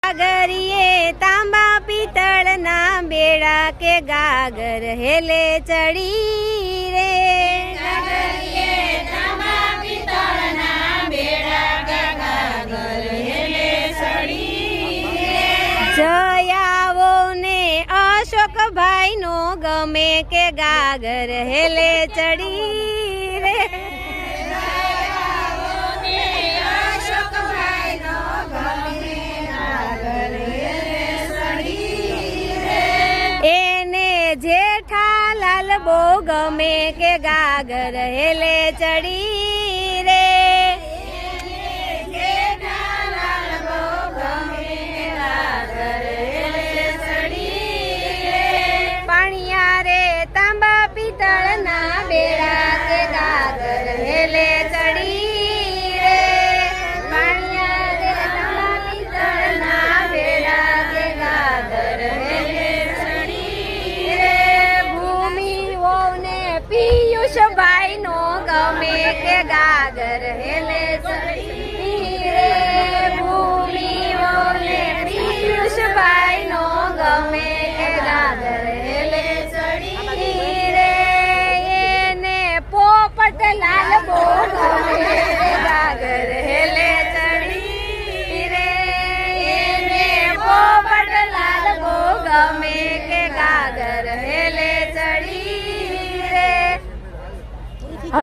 ગાગરીએ તાંબા પિત્તળના બેડા કે ગાગર હેલે ચડી રે ગાગરીએ તાંબા પિત્તળના બેડા કે ગાગર હેલે ચડી રે જયાવો ને અશોકભાઈ નો ગમે કે ગાગર હેલે ચડી રે જેઠાલાલ બહુ ગમે કે ગાગર હેલે ચડી રે જેઠાલાલ બહુ ગમે કે ગાગર હેલે ચડી રે પાણિયા રે તાંબા પિત્તળના બેડા કે ગાગર હેલે ચડી રે પાણિયા રે તાંબા પિત્તળના બેડા કે ગાગર હેલે પિયુષભાઈ નો ગમે કે ગાગર હેલે ચડી રે ભૂમિ ને પિયુષભાઈ નો ગમે